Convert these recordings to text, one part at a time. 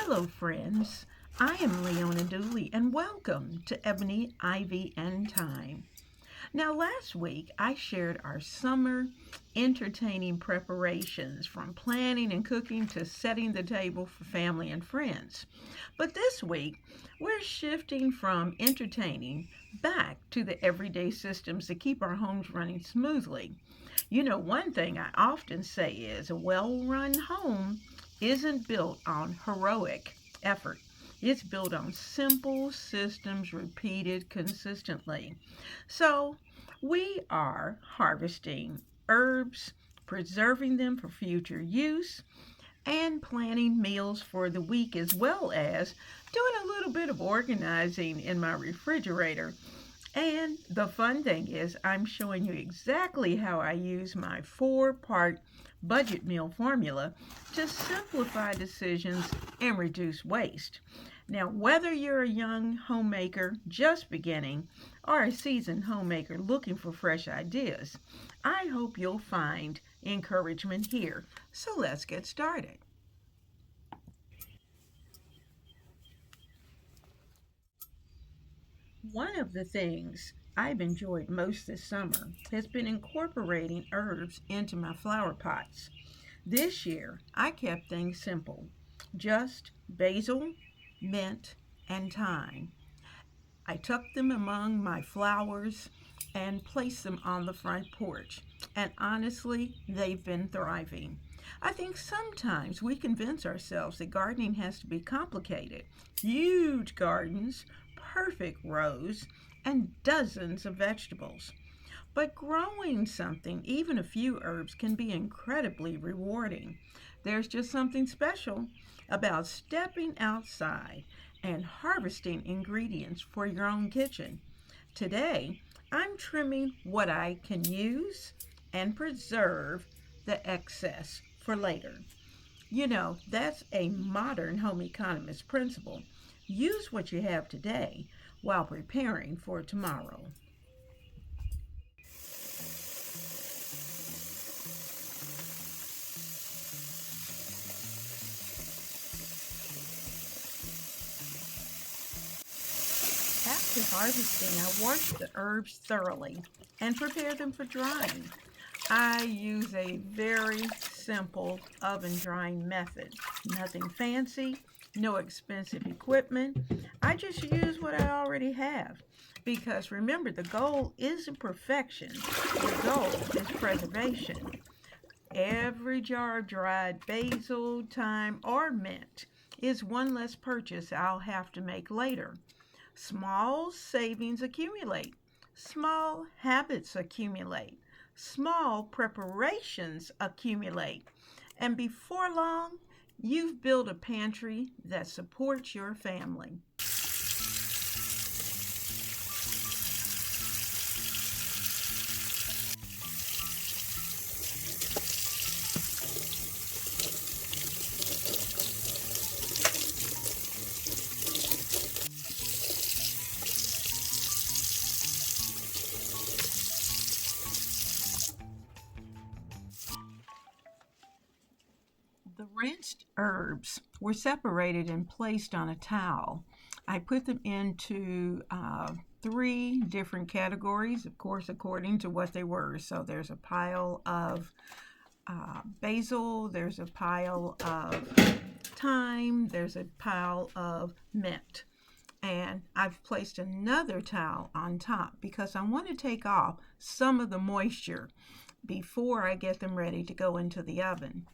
Hello, friends. I am Leona Dooley, and welcome to Ebony Ivy Thyme. Now, last week I shared our summer entertaining preparations from planning and cooking to setting the table for family and friends. But this week we're shifting from entertaining back to the everyday systems that keep our homes running smoothly. One thing I often say is a well run home isn't built on heroic effort. It's built on simple systems repeated consistently. So, we are harvesting herbs, preserving them for future use, and planning meals for the week, as well as doing a little bit of organizing in my refrigerator. And the fun thing is, I'm showing you exactly how I use my 4-part budget meal formula to simplify decisions and reduce waste. Now, whether you're a young homemaker just beginning or a seasoned homemaker looking for fresh ideas, I hope you'll find encouragement here. So let's get started. One of the things I've enjoyed most this summer has been incorporating herbs into my flower pots. This year, I kept things simple, just basil, mint, and thyme. I tucked them among my flowers and placed them on the front porch. And honestly, they've been thriving. I think sometimes we convince ourselves that gardening has to be complicated. Huge gardens, perfect rows, and dozens of vegetables. But growing something, even a few herbs, can be incredibly rewarding. There's just something special about stepping outside and harvesting ingredients for your own kitchen. Today, I'm trimming what I can use and preserve the excess for later. That's a modern home economist principle. Use what you have today while preparing for tomorrow. After harvesting, I wash the herbs thoroughly and prepare them for drying. I use a very simple oven drying method. Nothing fancy, no expensive equipment. I just use what I already have. Because remember, the goal isn't perfection, the goal is preservation. Every jar of dried basil, thyme, or mint is one less purchase I'll have to make later. Small savings accumulate, small habits accumulate, small preparations accumulate, and before long, you've built a pantry that supports your family. The rinsed herbs were separated and placed on a towel. I put them into three different categories, of course, according to what they were. So there's a pile of basil, there's a pile of thyme, there's a pile of mint. And I've placed another towel on top because I want to take off some of the moisture before I get them ready to go into the oven.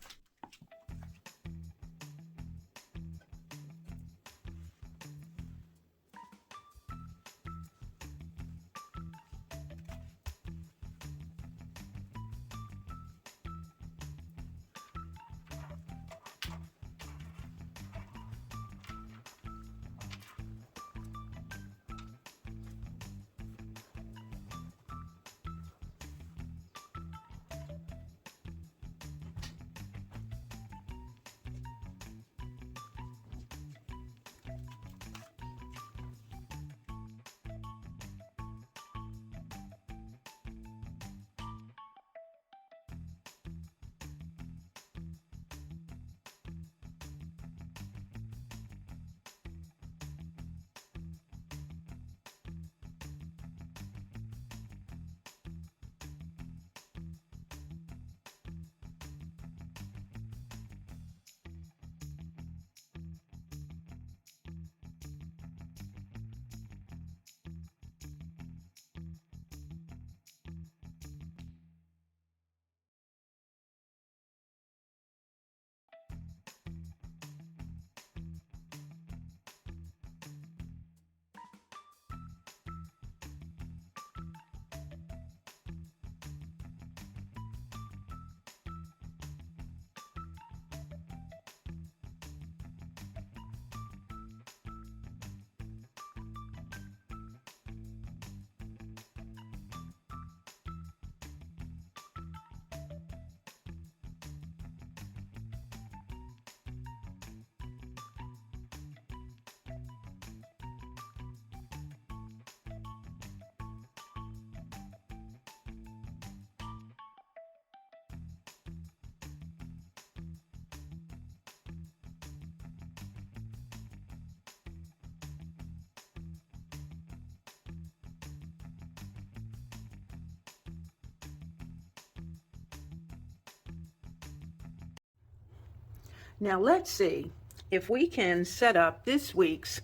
Now let's see if we can set up this week's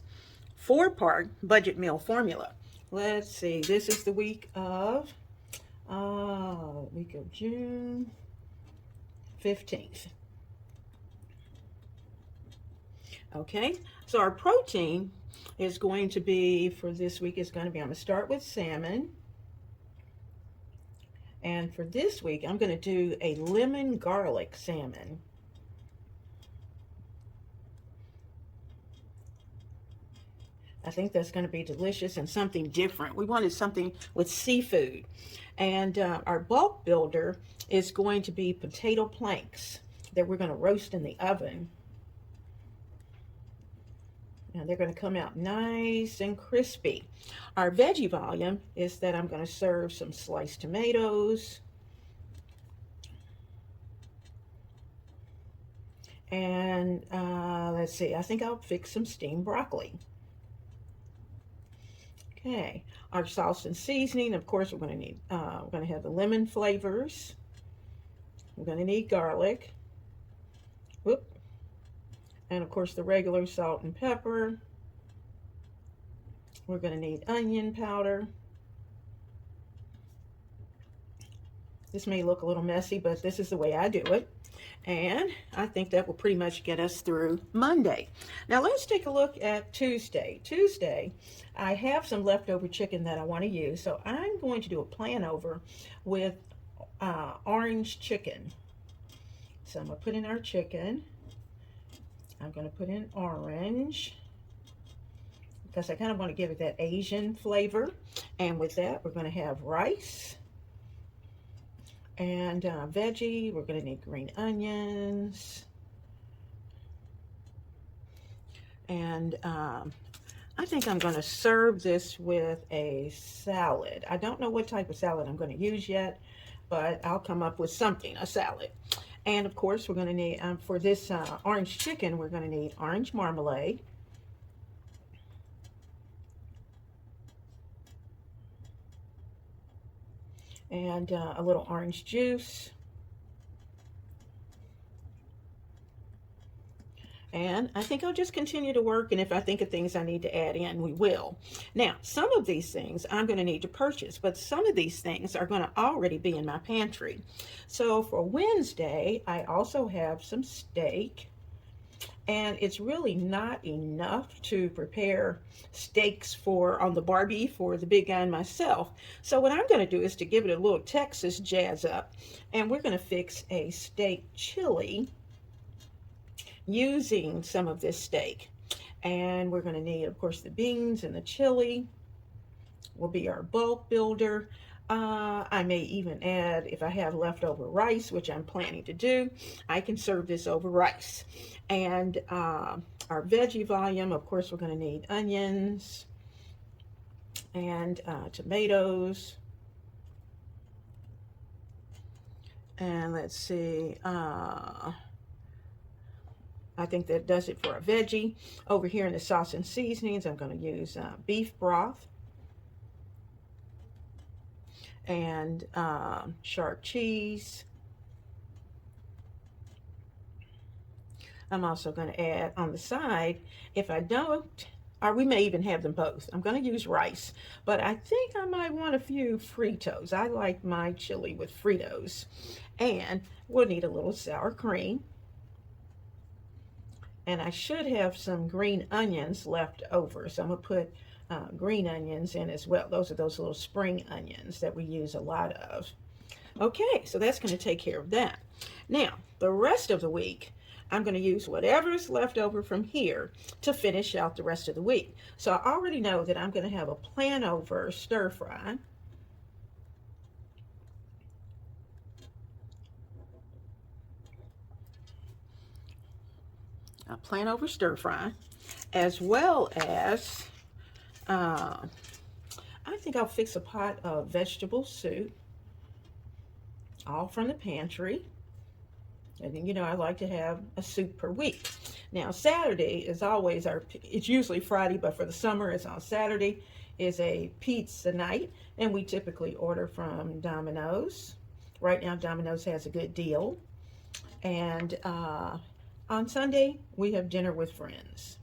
4-part budget meal formula. Let's see, this is the week of June 15th. Okay, so our protein is going to be, for this week, is going to be, I'm going to start with salmon. And for this week, I'm going to do a lemon garlic salmon. I think that's going to be delicious and something different. We wanted something with seafood. And our bulk builder is going to be potato planks that we're going to roast in the oven. And they're going to come out nice and crispy. Our veggie volume is that I'm going to serve some sliced tomatoes. And let's see, I think I'll fix some steamed broccoli. Okay, our sauce and seasoning, of course, we're going to need, we're going to have the lemon flavors. We're going to need garlic. Whoop. And of course, the regular salt and pepper. We're going to need onion powder. This may look a little messy, but this is the way I do it. And I think that will pretty much get us through Monday. Now let's take a look at Tuesday. Tuesday, I have some leftover chicken that I want to use. So I'm going to do a plan over with orange chicken. So I'm going to put in our chicken. I'm going to put in orange because I kind of want to give it that Asian flavor. And with that, we're going to have rice. And veggie, we're going to need green onions. And I think I'm going to serve this with a salad. I don't know what type of salad I'm going to use yet, but I'll come up with something, a salad. And of course, we're going to need, for this orange chicken, we're going to need orange marmalade. And a little orange juice. And I think I'll just continue to work, and if I think of things I need to add in, we will. Now, some of these things I'm going to need to purchase, but some of these things are going to already be in my pantry. So for Wednesday, I also have some steak. And it's really not enough to prepare steaks for on the Barbie for the big guy and myself. So what I'm going to do is to give it a little Texas jazz up. And we're going to fix a steak chili using some of this steak. And we're going to need, of course, the beans and the chili will be our bulk builder. I may even add, if I have leftover rice, which I'm planning to do, I can serve this over rice. And our veggie volume, of course, we're going to need onions and tomatoes. And let's see, I think that does it for a veggie. Over here in the sauce and seasonings, I'm going to use beef broth. And sharp cheese. I'm also going to add on the side, if I don't, or we may even have them both. I'm going to use rice, but I think I might want a few Fritos. I like my chili with Fritos. And we'll need a little sour cream. And I should have some green onions left over, so I'm going to put green onions in as well. Those are those little spring onions that we use a lot of. Okay, so that's going to take care of that. Now, the rest of the week, I'm going to use whatever's left over from here to finish out the rest of the week. So I already know that I'm going to have a plan over stir fry. A plan over stir fry, as well as I think I'll fix a pot of vegetable soup, all from the pantry. And you know, I like to have a soup per week. Now, Saturday is always it's usually Friday, but for the summer, it's on Saturday, is a pizza night. And we typically order from Domino's. Right now, Domino's has a good deal. And On Sunday, we have dinner with friends.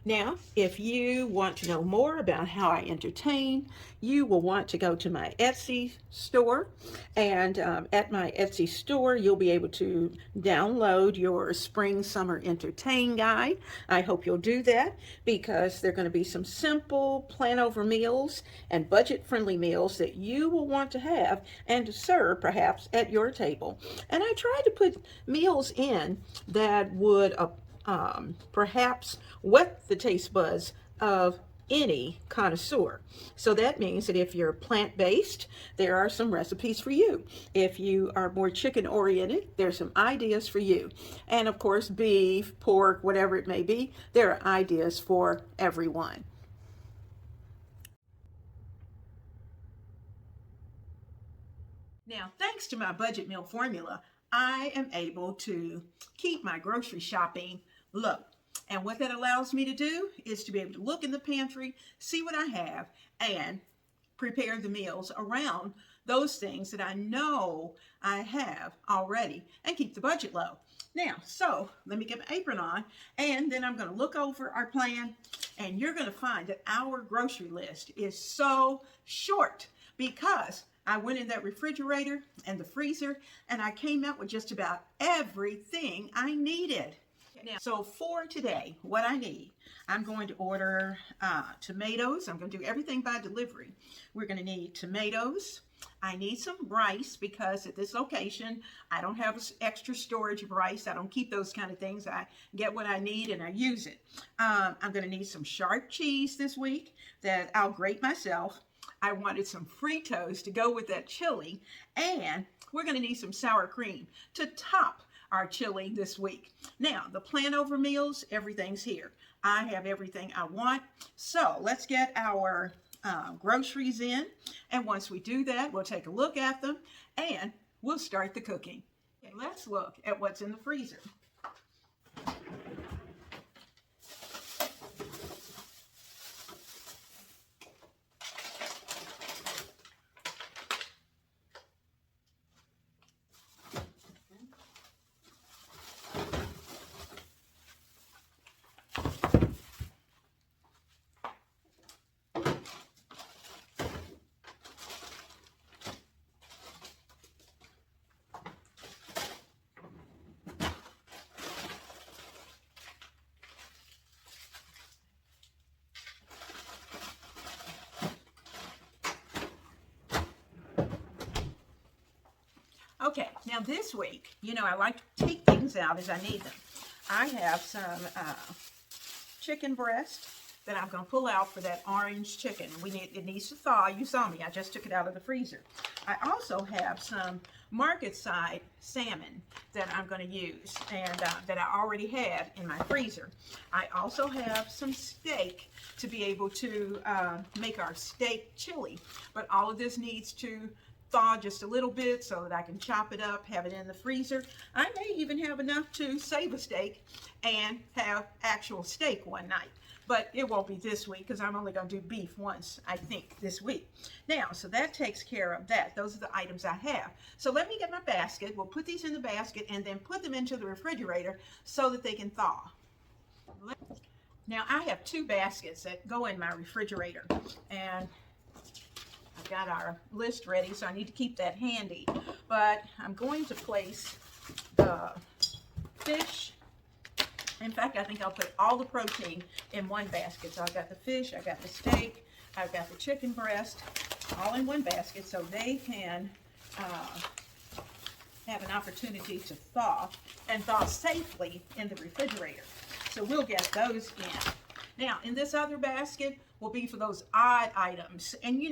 Now, if you want to know more about how I entertain, you will want to go to my Etsy store. And at my Etsy store, you'll be able to download your Spring Summer Entertain Guide. I hope you'll do that because there are going to be some simple plan over meals and budget friendly meals that you will want to have and to serve perhaps at your table. And I try to put meals in that would perhaps whet the taste buds of any connoisseur. So that means that if you're plant-based, there are some recipes for you. If you are more chicken-oriented, there's some ideas for you. And of course, beef, pork, whatever it may be, there are ideas for everyone. Now, thanks to my budget meal formula, I am able to keep my grocery shopping low. And what that allows me to do is to be able to look in the pantry, see what I have, and prepare the meals around those things that I know I have already and keep the budget low. Now, so let me get my apron on, and then I'm going to look over our plan, and you're going to find that our grocery list is so short because I went in that refrigerator and the freezer, and I came out with just about everything I needed. Now, so for today, what I need, I'm going to order tomatoes. I'm going to do everything by delivery. We're going to need tomatoes. I need some rice because at this location, I don't have extra storage of rice. I don't keep those kind of things. I get what I need and I use it. I'm going to need some sharp cheese this week that I'll grate myself. I wanted some Fritos to go with that chili, and we're going to need some sour cream to top our chili this week. Now, the plan over meals, everything's here. I have everything I want. So let's get our groceries in. And once we do that, we'll take a look at them and we'll start the cooking. Okay, let's look at what's in the freezer. Okay, now this week, I like to take things out as I need them. I have some chicken breast that I'm going to pull out for that orange chicken. It needs to thaw. You saw me. I just took it out of the freezer. I also have some market side salmon that I'm going to use and that I already had in my freezer. I also have some steak to be able to make our steak chili. But all of this needs to thaw just a little bit so that I can chop it up, have it in the freezer. I may even have enough to save a steak and have actual steak one night. But it won't be this week because I'm only going to do beef once, I think, this week. Now, so that takes care of that. Those are the items I have. So let me get my basket. We'll put these in the basket and then put them into the refrigerator so that they can thaw. Now, I have 2 baskets that go in my refrigerator. And I've got our list ready, so I need to keep that handy. But I'm going to place the fish. In fact, I think I'll put all the protein in one basket. So I've got the fish, I've got the steak, I've got the chicken breast, all in one basket so they can have an opportunity to thaw and thaw safely in the refrigerator. So we'll get those in. Now, in this other basket will be for those odd items. And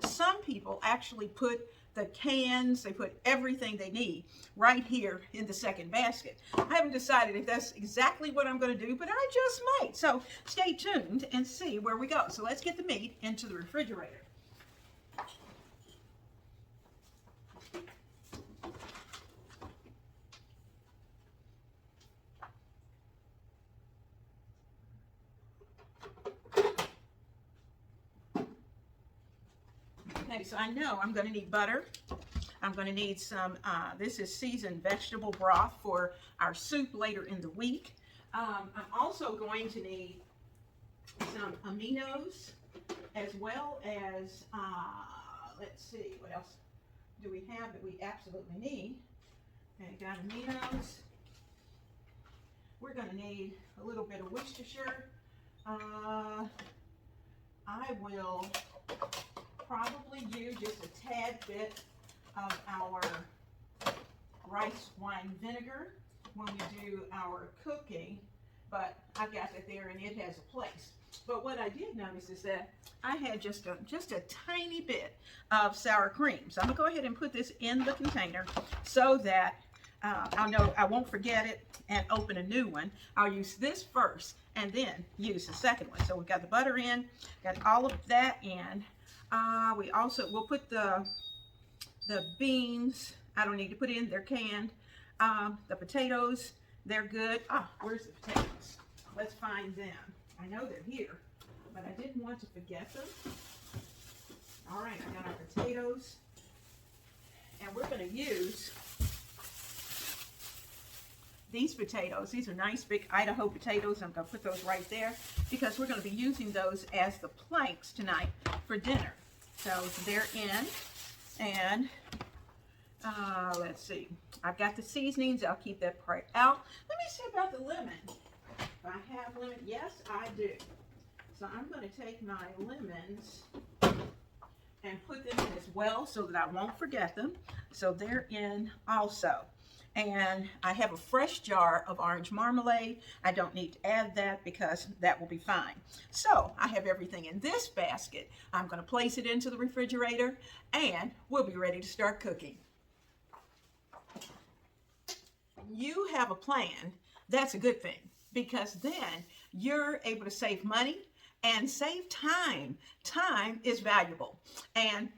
some people actually put the cans, they put everything they need right here in the second basket. I haven't decided if that's exactly what I'm going to do, but I just might. So stay tuned and see where we go. So let's get the meat into the refrigerator. Okay, so I know I'm going to need butter. I'm going to need some, this is seasoned vegetable broth for our soup later in the week. I'm also going to need some aminos as well as, let's see, what else do we have that we absolutely need? Okay, got aminos. We're going to need a little bit of Worcestershire. I will probably use just a tad bit of our rice wine vinegar when we do our cooking, but I've got that there and it has a place. But what I did notice is that I had just a tiny bit of sour cream. So I'm gonna go ahead and put this in the container so that I'll know I won't forget it and open a new one. I'll use this first and then use the second one. So we've got the butter in, got all of that in. We'll put the beans. I don't need to put in, they're canned. The potatoes, they're good. Where's the potatoes? Let's find them. I know they're here, but I didn't want to forget them. All right, I got our potatoes, and we're going to use these potatoes. These are nice big Idaho potatoes. I'm going to put those right there because we're going to be using those as the planks tonight for dinner. So they're in, and let's see. I've got the seasonings. I'll keep that part out. Let me see about the lemon. If I have lemon, yes, I do. So I'm going to take my lemons and put them in as well so that I won't forget them. So they're in also. And I have a fresh jar of orange marmalade. I don't need to add that because that will be fine. So I have everything in this basket. I'm going to place it into the refrigerator and we'll be ready to start cooking. You have a plan, that's a good thing, because then you're able to save money and save time. Time is valuable, and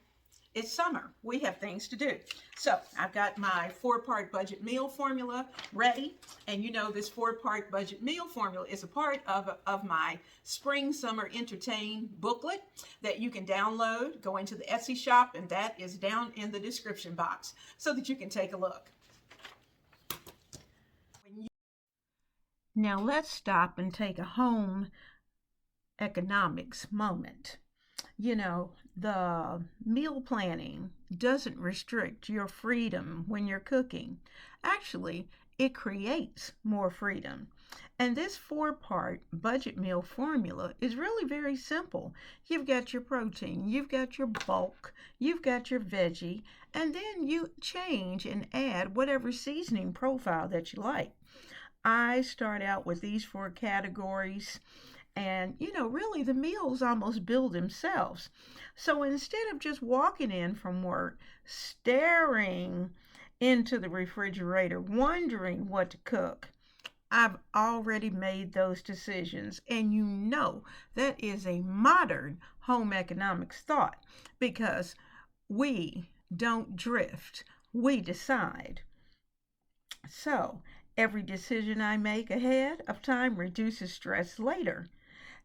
it's summer. We have things to do. So I've got my 4-part budget meal formula ready, and you know this 4-part budget meal formula is a part of my Spring Summer Entertain booklet that you can download. Go into the Etsy shop, and that is down in the description box so that you can take a look. Now let's stop and take a home economics moment. You know, the meal planning doesn't restrict your freedom when you're cooking. Actually, it creates more freedom. And this 4-part budget meal formula is really very simple. You've got your protein, you've got your bulk, you've got your veggie, and then you change and add whatever seasoning profile that you like. I start out with these 4 categories, and you know, really the meals almost build themselves. So instead of just walking in from work, staring into the refrigerator, wondering what to cook, I've already made those decisions. And you know, that is a modern home economics thought, because we don't drift, we decide. So every decision I make ahead of time reduces stress later.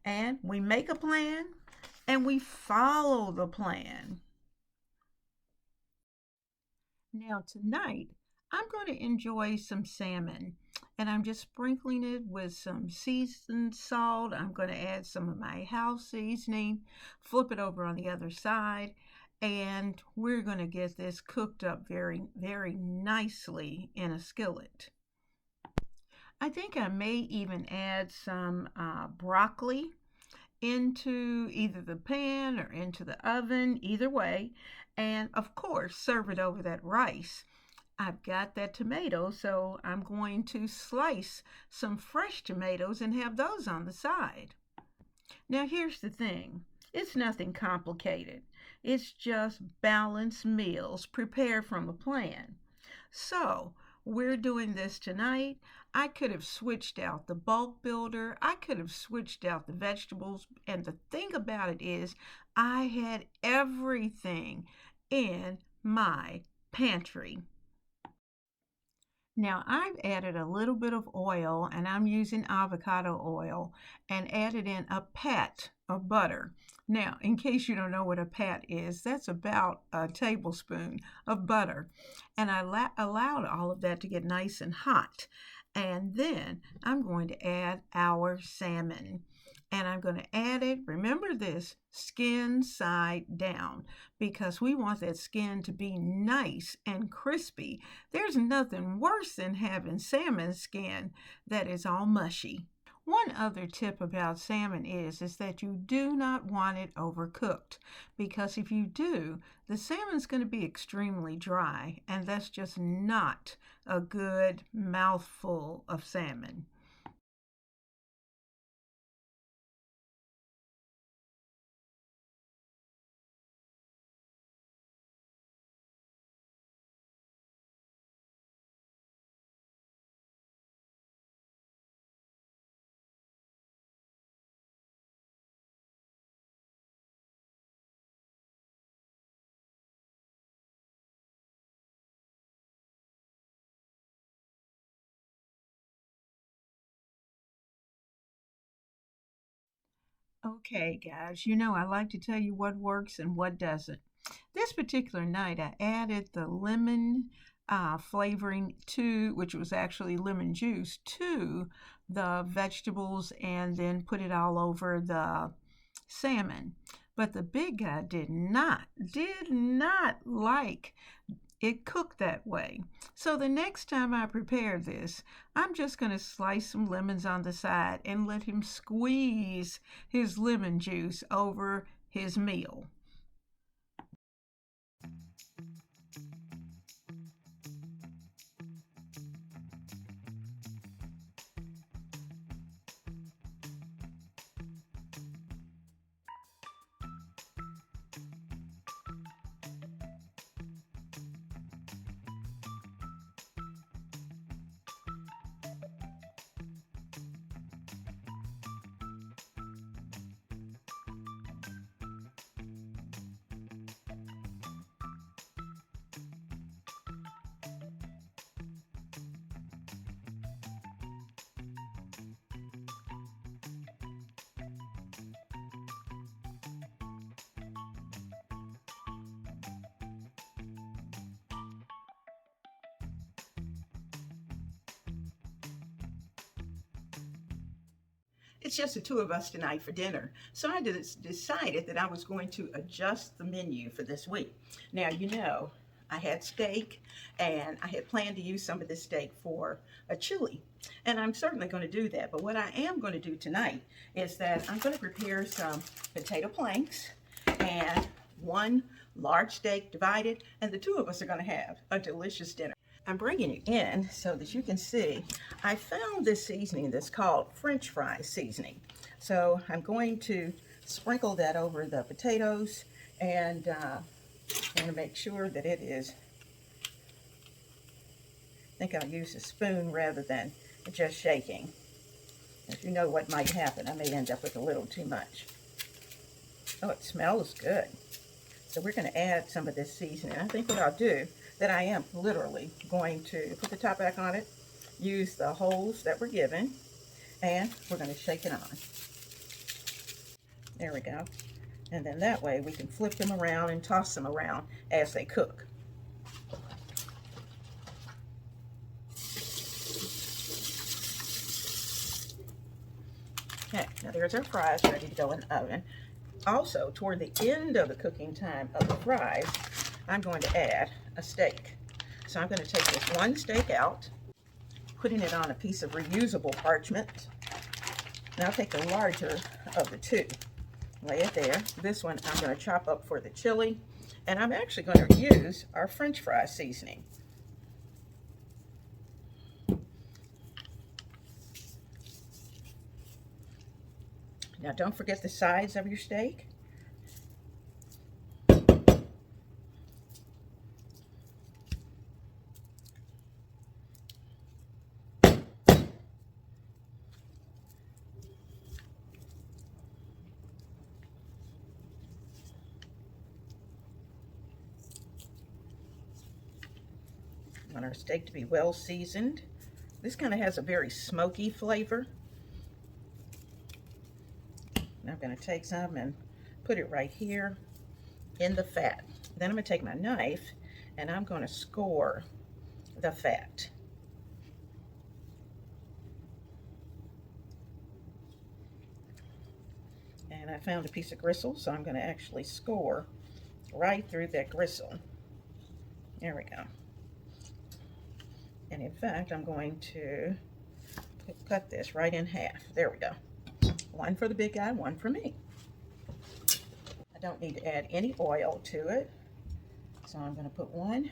And we make a plan and we follow the plan. Now tonight, I'm going to enjoy some salmon, and I'm just sprinkling it with some seasoned salt. I'm going to add some of my house seasoning, flip it over on the other side, and we're going to get this cooked up very, very nicely in a skillet. I think I may even add some broccoli into either the pan or into the oven, either way, and of course serve it over that rice. I've got that tomato, so I'm going to slice some fresh tomatoes and have those on the side. Now here's the thing, it's nothing complicated. It's just balanced meals prepared from a plan. So we're doing this tonight. I could have switched out the bulk builder. I could have switched out the vegetables. And the thing about it is, I had everything in my pantry. Now I've added a little bit of oil, and I'm using avocado oil, and added in a pat of butter. Now, in case you don't know what a pat is, that's about a tablespoon of butter. And I allowed all of that to get nice and hot. And then I'm going to add our salmon. And I'm going to add it, remember this, skin side down, because we want that skin to be nice and crispy. There's nothing worse than having salmon skin that is all mushy. One other tip about salmon is that you do not want it overcooked, because if you do, the salmon's going to be extremely dry, and that's just not a good mouthful of salmon. Okay, guys, I like to tell you what works and what doesn't. This particular night, I added the lemon flavoring to, which was actually lemon juice, to the vegetables, and then put it all over the salmon. But the big guy did not like it cooked that way. So the next time I prepare this, I'm just going to slice some lemons on the side and let him squeeze his lemon juice over his meal. It's just the two of us tonight for dinner. So I decided that I was going to adjust the menu for this week. Now, I had steak, and I had planned to use some of this steak for a chili. And I'm certainly going to do that. But what I am going to do tonight is that I'm going to prepare some potato planks and one large steak divided, and the two of us are going to have a delicious dinner. I'm bringing it in so that you can see I found this seasoning that's called French fry seasoning. So I'm going to sprinkle that over the potatoes, and I'm going to make sure that it is, I think I'll use a spoon rather than just shaking. If you know what might happen, I may end up with a little too much. Oh, it smells good. So we're going to add some of this seasoning. I think what I'll do, that I am literally going to put the top back on it, use the holes that were given, and we're going to shake it on. There we go. And then that way we can flip them around and toss them around as they cook. Okay, now there's our fries ready to go in the oven. Also, toward the end of the cooking time of the fries, I'm going to add a steak. So I'm going to take this one steak out, putting it on a piece of reusable parchment. Now I'll take the larger of the two, lay it there. This one I'm going to chop up for the chili, and I'm actually going to use our French fry seasoning. Now don't forget the sides of your steak. want our steak to be well seasoned. This kind of has a very smoky flavor. And I'm going to take some and put it right here in the fat. Then I'm going to take my knife and I'm going to score the fat. And I found a piece of gristle, so I'm going to actually score right through that gristle. There we go. And in fact, I'm going to cut this right in half. There we go. One for the big guy, one for me. I don't need to add any oil to it. So I'm going to put 1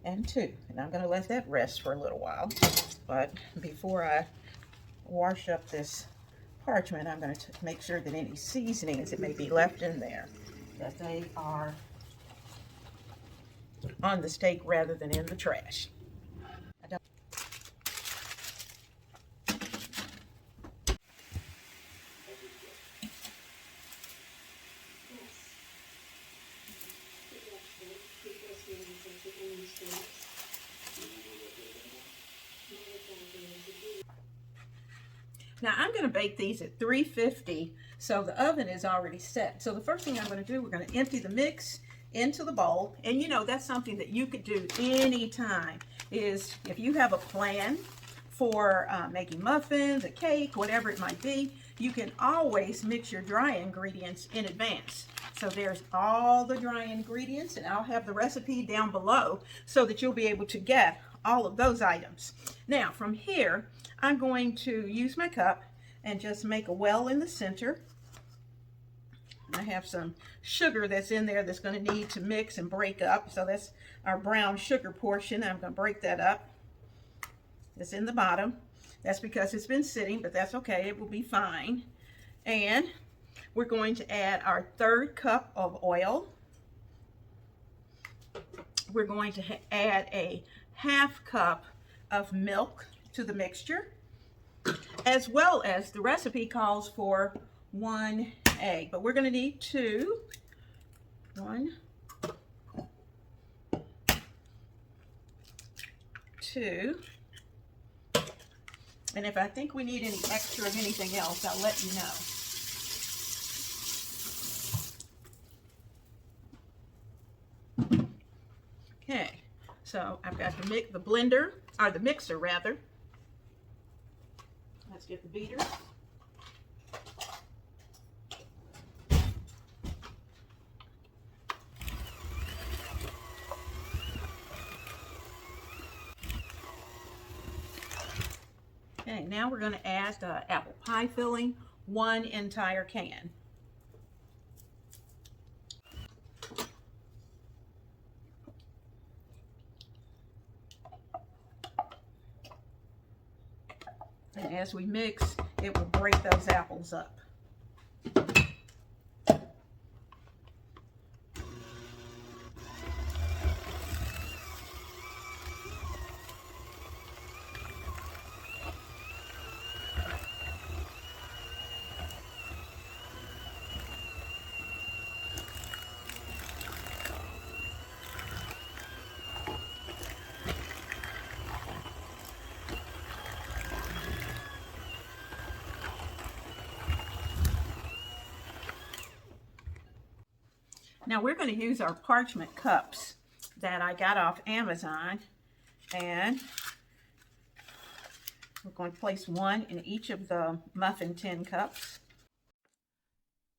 and 2. And I'm going to let that rest for a little while. But before I wash up this parchment, I'm going to make sure that any seasonings that may be left in there, that they are on the steak rather than in the trash. Now I'm going to bake these at 350, so the oven is already set. So the first thing I'm going to do, we're going to empty the mix into the bowl. And you know, that's something that you could do anytime, is if you have a plan for making muffins, a cake, whatever it might be, you can always mix your dry ingredients in advance. So there's all the dry ingredients, and I'll have the recipe down below so that you'll be able to get all of those items. Now from here, I'm going to use my cup and just make a well in the center. I have some sugar that's in there that's going to need to mix and break up. So that's our brown sugar portion. I'm going to break that up. It's in the bottom. That's because it's been sitting, but that's okay. It will be fine. And we're going to add our 3rd cup of oil. We're going to add a 1/2 cup of milk to the mixture, as well as the recipe calls for 1 egg, but we're going to need 2. 1, 2. And if I think we need any extra of anything else, I'll let you know. Okay, so I've got the blender, or the mixer rather. Let's get the beater. Okay, now we're going to add the apple pie filling, 1 entire can. And as we mix, it will break those apples up. Now we're going to use our parchment cups that I got off Amazon, and we're going to place 1 in each of the muffin tin cups.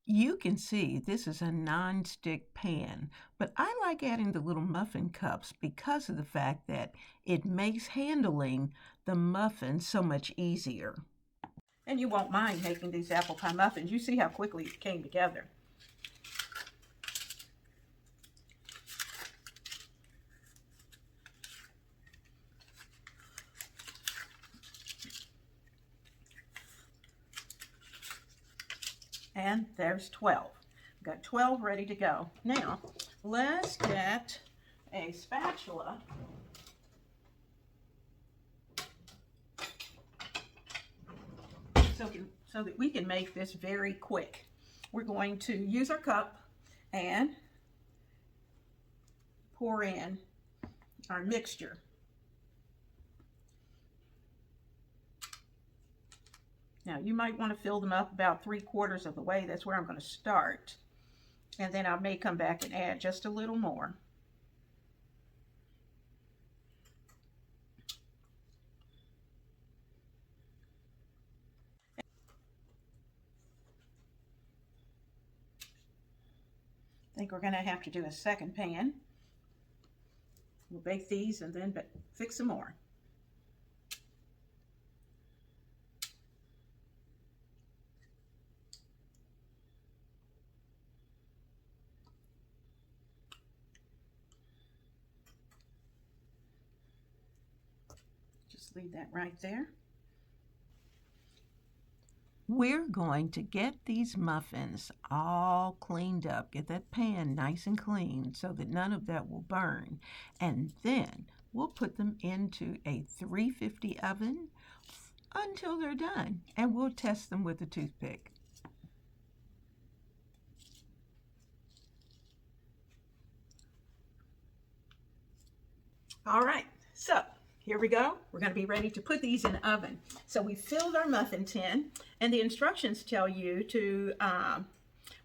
You can see this is a non-stick pan, but I like adding the little muffin cups because of the fact that it makes handling the muffins so much easier. And you won't mind making these apple pie muffins. You see how quickly it came together. And there's 12. I've got 12 ready to go. Now, let's get a spatula so that we can make this very quick. We're going to use our cup and pour in our mixture. Now you might want to fill them up about 3/4 of the way. That's where I'm going to start. And then I may come back and add just a little more. I think we're going to have to do a second pan. We'll bake these and then fix some more. Just leave that right there. We're going to get these muffins all cleaned up, get that pan nice and clean so that none of that will burn. And then we'll put them into a 350 oven until they're done. And we'll test them with a toothpick. All right, so here we go. We're going to be ready to put these in the oven. So we filled our muffin tin, and the instructions tell you to,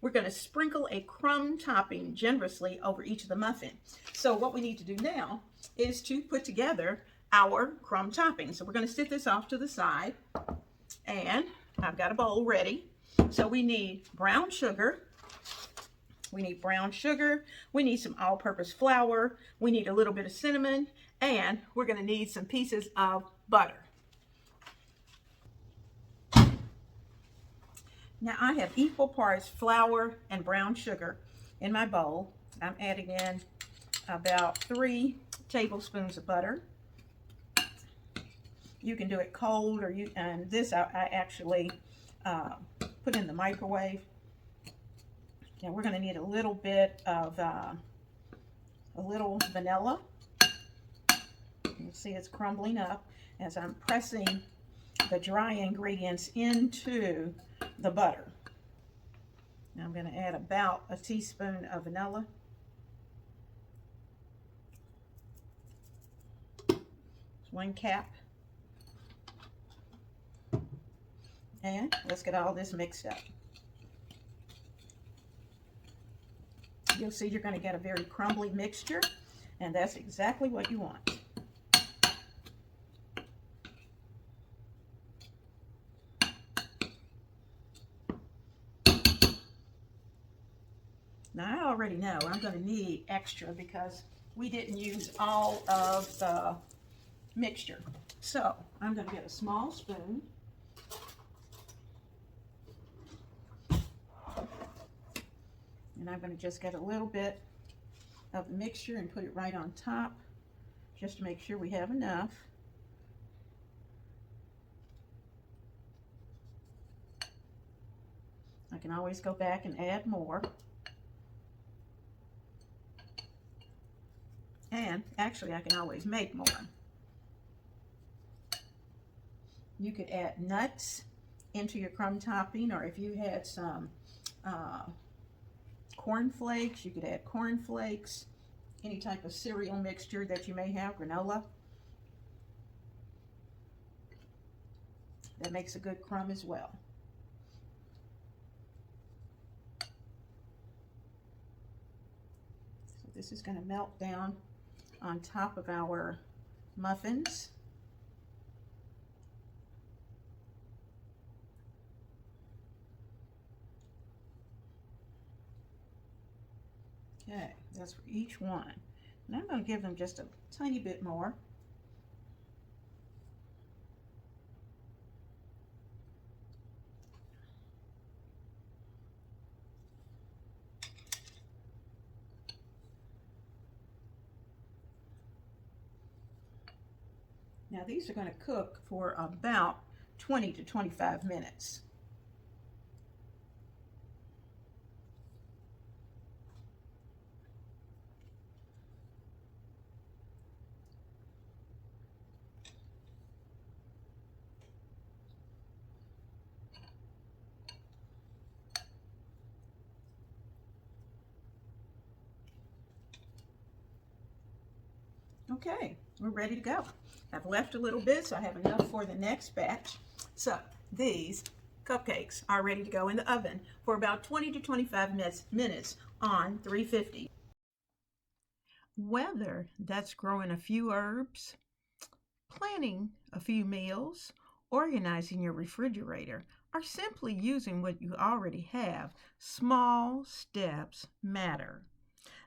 we're going to sprinkle a crumb topping generously over each of the muffin. So what we need to do now is to put together our crumb topping. So we're going to sit this off to the side, and I've got a bowl ready. So we need brown sugar. We need brown sugar. We need some all-purpose flour. We need a little bit of cinnamon. And we're going to need some pieces of butter. Now I have equal parts flour and brown sugar in my bowl. I'm adding in about 3 tablespoons of butter. You can do it cold, or and this I actually put in the microwave. Now we're going to need a little bit of a little vanilla. You see it's crumbling up as I'm pressing the dry ingredients into the butter. Now I'm going to add about a teaspoon of vanilla. Just 1 cap. And let's get all this mixed up. You'll see you're going to get a very crumbly mixture, and that's exactly what you want. Now I already know I'm going to need extra because we didn't use all of the mixture. So I'm going to get a small spoon. And I'm going to just get a little bit of the mixture and put it right on top, just to make sure we have enough. I can always go back and add more. And actually I can always make more. You could add nuts into your crumb topping, or if you had some corn flakes, you could add corn flakes, any type of cereal mixture that you may have, granola. That makes a good crumb as well. So this is going to melt down on top of our muffins. Okay, that's for each one. And I'm going to give them just a tiny bit more. Now these are going to cook for about 20 to 25 minutes. Okay, we're ready to go. I've left a little bit, so I have enough for the next batch. So these cupcakes are ready to go in the oven for about 20 to 25 minutes on 350. Whether that's growing a few herbs, planning a few meals, organizing your refrigerator, or simply using what you already have, small steps matter.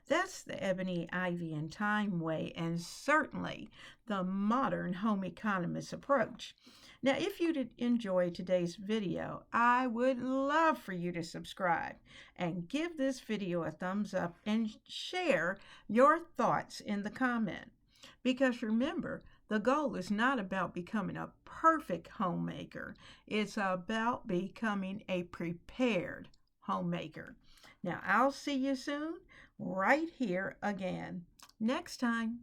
That's the Ebony, Ivy, and Thyme way, and certainly the modern home economist approach. Now, if you did enjoy today's video, I would love for you to subscribe and give this video a thumbs up and share your thoughts in the comment. Because remember, the goal is not about becoming a perfect homemaker. It's about becoming a prepared homemaker. Now, I'll see you soon right here again next time.